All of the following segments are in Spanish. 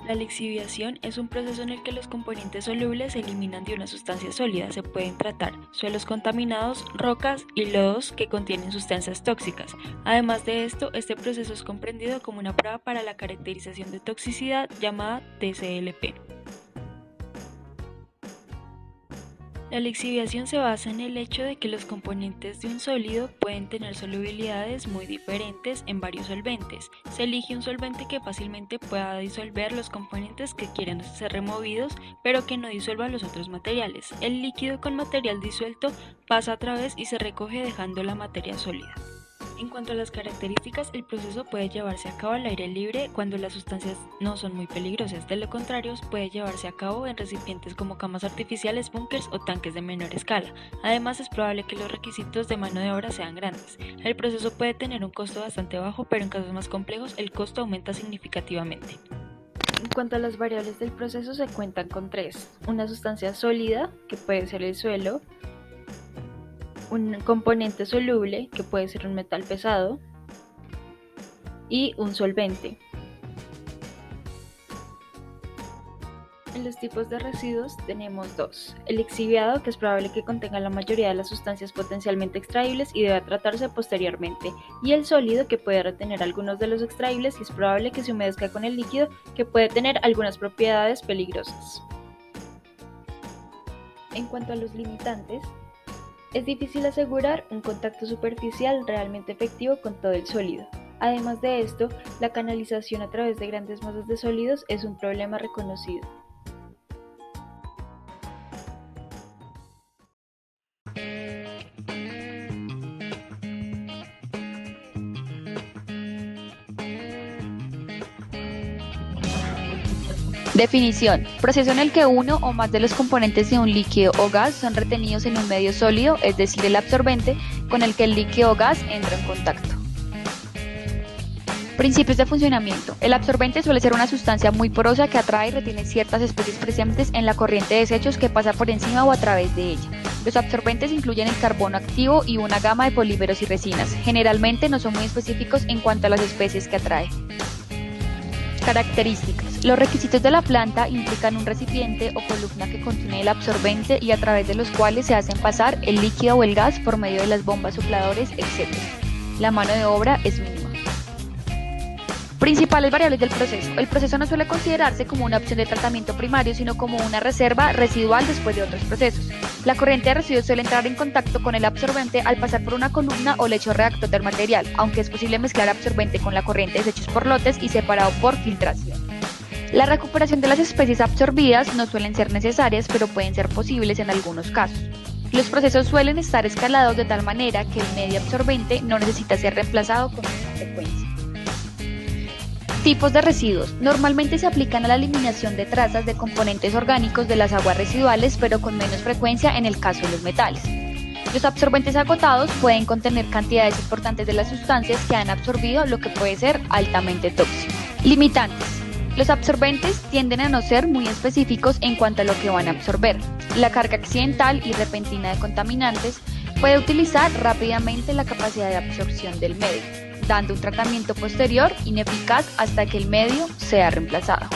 La lixiviación es un proceso en el que los componentes solubles se eliminan de una sustancia sólida. Se pueden tratar suelos contaminados, rocas y lodos que contienen sustancias tóxicas. Además de esto, este proceso es comprendido como una prueba para la caracterización de toxicidad llamada TCLP. La lixiviación se basa en el hecho de que los componentes de un sólido pueden tener solubilidades muy diferentes en varios solventes. Se elige un solvente que fácilmente pueda disolver los componentes que quieren ser removidos, pero que no disuelva los otros materiales. El líquido con material disuelto pasa a través y se recoge dejando la materia sólida. En cuanto a las características, el proceso puede llevarse a cabo al aire libre cuando las sustancias no son muy peligrosas. De lo contrario, puede llevarse a cabo en recipientes como camas artificiales, búnkers o tanques de menor escala. Además, es probable que los requisitos de mano de obra sean grandes. El proceso puede tener un costo bastante bajo, pero en casos más complejos el costo aumenta significativamente. En cuanto a las variables del proceso, se cuentan con tres: una sustancia sólida, que puede ser el suelo, un componente soluble, que puede ser un metal pesado, y un solvente. En los tipos de residuos tenemos dos: el lixiviado, que es probable que contenga la mayoría de las sustancias potencialmente extraíbles y debe tratarse posteriormente, y el sólido, que puede retener algunos de los extraíbles y es probable que se humedezca con el líquido, que puede tener algunas propiedades peligrosas. En cuanto a los limitantes, es difícil asegurar un contacto superficial realmente efectivo con todo el sólido. Además de esto, la canalización a través de grandes masas de sólidos es un problema reconocido. Definición: proceso en el que uno o más de los componentes de un líquido o gas son retenidos en un medio sólido, es decir, el absorbente, con el que el líquido o gas entra en contacto. Principios de funcionamiento. El absorbente suele ser una sustancia muy porosa que atrae y retiene ciertas especies presentes en la corriente de desechos que pasa por encima o a través de ella. Los absorbentes incluyen el carbono activo y una gama de polímeros y resinas. Generalmente no son muy específicos en cuanto a las especies que atrae. Características. Los requisitos de la planta implican un recipiente o columna que contiene el absorbente y a través de los cuales se hacen pasar el líquido o el gas por medio de las bombas sopladores, etc. La mano de obra es mínima. Principales variables del proceso. El proceso no suele considerarse como una opción de tratamiento primario, sino como una reserva residual después de otros procesos. La corriente de residuos suele entrar en contacto con el absorbente al pasar por una columna o lecho reactor del material, aunque es posible mezclar absorbente con la corriente de desechos por lotes y separado por filtración. La recuperación de las especies absorbidas no suelen ser necesarias, pero pueden ser posibles en algunos casos. Los procesos suelen estar escalados de tal manera que el medio absorbente no necesita ser reemplazado con mucha frecuencia. Tipos de residuos. Normalmente se aplican a la eliminación de trazas de componentes orgánicos de las aguas residuales, pero con menos frecuencia en el caso de los metales. Los absorbentes agotados pueden contener cantidades importantes de las sustancias que han absorbido, lo que puede ser altamente tóxico. Limitantes. Los absorbentes tienden a no ser muy específicos en cuanto a lo que van a absorber. La carga accidental y repentina de contaminantes puede utilizar rápidamente la capacidad de absorción del medio, dando un tratamiento posterior ineficaz hasta que el medio sea reemplazado.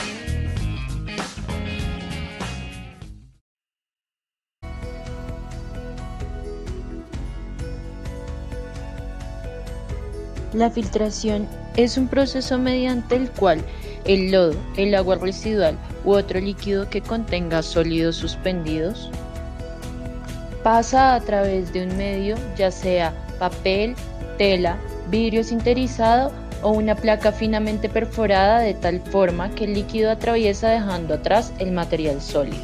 La filtración es un proceso mediante el cual el lodo, el agua residual u otro líquido que contenga sólidos suspendidos pasa a través de un medio, ya sea papel, tela, vidrio sinterizado o una placa finamente perforada, de tal forma que el líquido atraviesa dejando atrás el material sólido.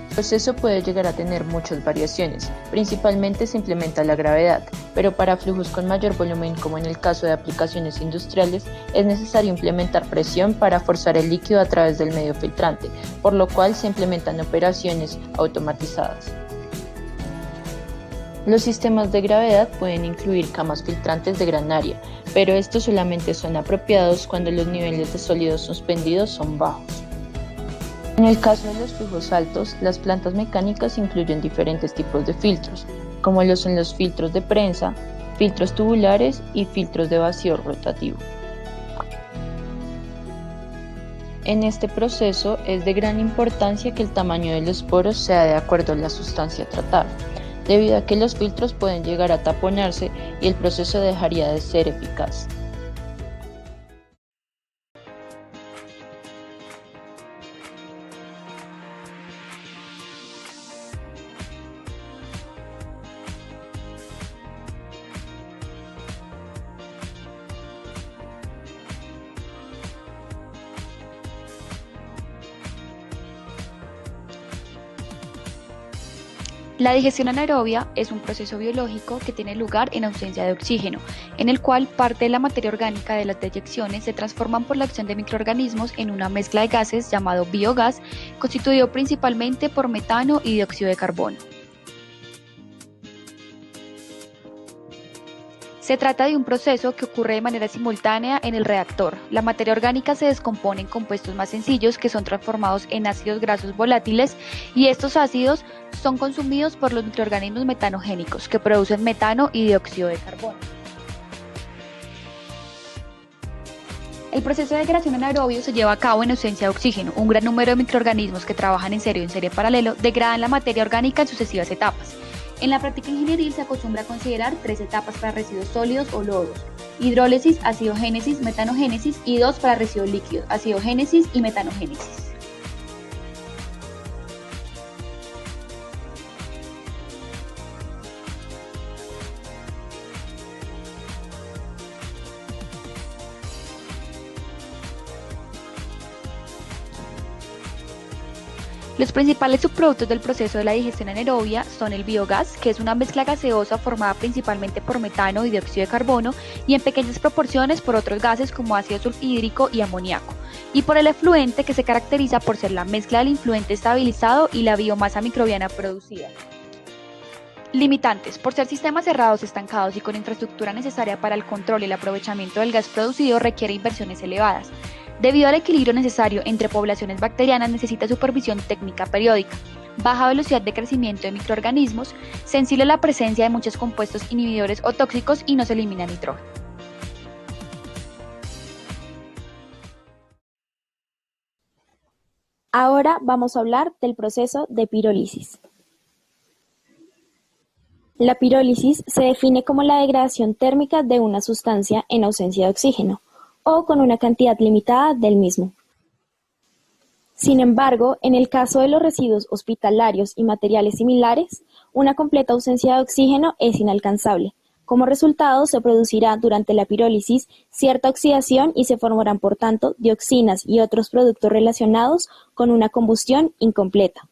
El proceso puede llegar a tener muchas variaciones, principalmente se implementa la gravedad, pero para flujos con mayor volumen, como en el caso de aplicaciones industriales, es necesario implementar presión para forzar el líquido a través del medio filtrante, por lo cual se implementan operaciones automatizadas. Los sistemas de gravedad pueden incluir camas filtrantes de gran área, pero estos solamente son apropiados cuando los niveles de sólidos suspendidos son bajos. En el caso de los flujos altos, las plantas mecánicas incluyen diferentes tipos de filtros, como lo son los filtros de prensa, filtros tubulares y filtros de vacío rotativo. En este proceso es de gran importancia que el tamaño de los poros sea de acuerdo a la sustancia tratada, debido a que los filtros pueden llegar a taponarse y el proceso dejaría de ser eficaz. La digestión anaerobia es un proceso biológico que tiene lugar en ausencia de oxígeno, en el cual parte de la materia orgánica de las deyecciones se transforman por la acción de microorganismos en una mezcla de gases llamado biogás, constituido principalmente por metano y dióxido de carbono. Se trata de un proceso que ocurre de manera simultánea en el reactor. La materia orgánica se descompone en compuestos más sencillos que son transformados en ácidos grasos volátiles y estos ácidos son consumidos por los microorganismos metanogénicos que producen metano y dióxido de carbono. El proceso de degradación anaerobio se lleva a cabo en ausencia de oxígeno. Un gran número de microorganismos que trabajan en serie o en serie paralelo degradan la materia orgánica en sucesivas etapas. En la práctica ingenieril se acostumbra a considerar 3 etapas para residuos sólidos o lodos: hidrólisis, acidogénesis, metanogénesis, y 2 para residuos líquidos: acidogénesis y metanogénesis. Los principales subproductos del proceso de la digestión anaerobia son el biogás, que es una mezcla gaseosa formada principalmente por metano y dióxido de carbono y en pequeñas proporciones por otros gases como ácido sulfhídrico y amoníaco, y por el efluente, que se caracteriza por ser la mezcla del influente estabilizado y la biomasa microbiana producida. Limitantes: por ser sistemas cerrados, estancados y con infraestructura necesaria para el control y el aprovechamiento del gas producido, requiere inversiones elevadas. Debido al equilibrio necesario entre poblaciones bacterianas, necesita supervisión técnica periódica, baja velocidad de crecimiento de microorganismos, sensible a la presencia de muchos compuestos inhibidores o tóxicos y no se elimina nitrógeno. Ahora vamos a hablar del proceso de pirólisis. La pirólisis se define como la degradación térmica de una sustancia en ausencia de oxígeno, o con una cantidad limitada del mismo. Sin embargo, en el caso de los residuos hospitalarios y materiales similares, una completa ausencia de oxígeno es inalcanzable. Como resultado, se producirá durante la pirólisis cierta oxidación y se formarán, por tanto, dioxinas y otros productos relacionados con una combustión incompleta.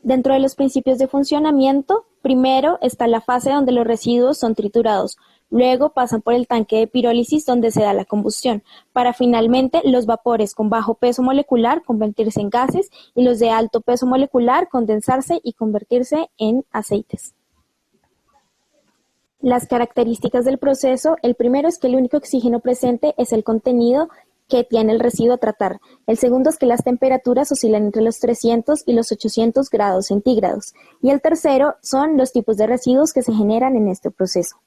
Dentro de los principios de funcionamiento, primero está la fase donde los residuos son triturados, luego pasan por el tanque de pirólisis donde se da la combustión, para finalmente los vapores con bajo peso molecular convertirse en gases y los de alto peso molecular condensarse y convertirse en aceites. Las características del proceso: el primero es que el único oxígeno presente es el contenido que tiene el residuo a tratar. El segundo es que las temperaturas oscilan entre los 300 y los 800 grados centígrados. Y el tercero son los tipos de residuos que se generan en este proceso.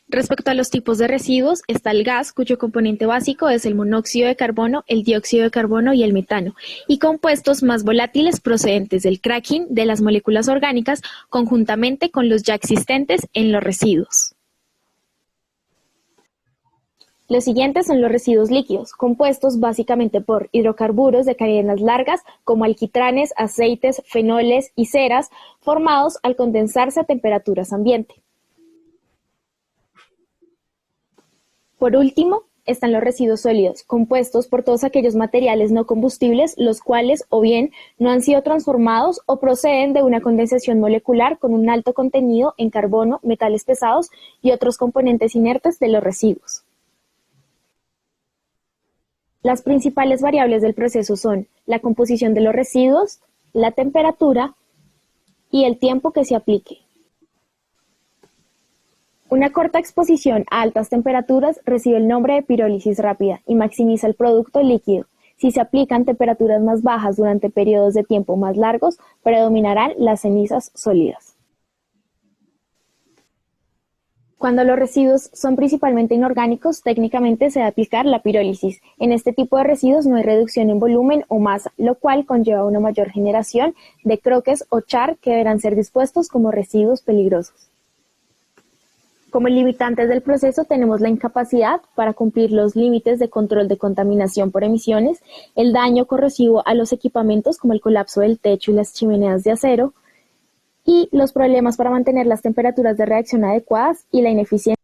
Respecto a los tipos de residuos, está el gas, cuyo componente básico es el monóxido de carbono, el dióxido de carbono y el metano, y compuestos más volátiles procedentes del cracking de las moléculas orgánicas conjuntamente con los ya existentes en los residuos. Los siguientes son los residuos líquidos, compuestos básicamente por hidrocarburos de cadenas largas como alquitranes, aceites, fenoles y ceras, formados al condensarse a temperaturas ambiente. Por último, están los residuos sólidos, compuestos por todos aquellos materiales no combustibles, los cuales o bien no han sido transformados o proceden de una condensación molecular con un alto contenido en carbono, metales pesados y otros componentes inertes de los residuos. Las principales variables del proceso son la composición de los residuos, la temperatura y el tiempo que se aplique. Una corta exposición a altas temperaturas recibe el nombre de pirólisis rápida y maximiza el producto líquido. Si se aplican temperaturas más bajas durante periodos de tiempo más largos, predominarán las cenizas sólidas. Cuando los residuos son principalmente inorgánicos, técnicamente se debe aplicar la pirólisis. En este tipo de residuos no hay reducción en volumen o masa, lo cual conlleva una mayor generación de croques o char que deberán ser dispuestos como residuos peligrosos. Como limitantes del proceso tenemos la incapacidad para cumplir los límites de control de contaminación por emisiones, el daño corrosivo a los equipamientos como el colapso del techo y las chimeneas de acero, y los problemas para mantener las temperaturas de reacción adecuadas y la ineficiencia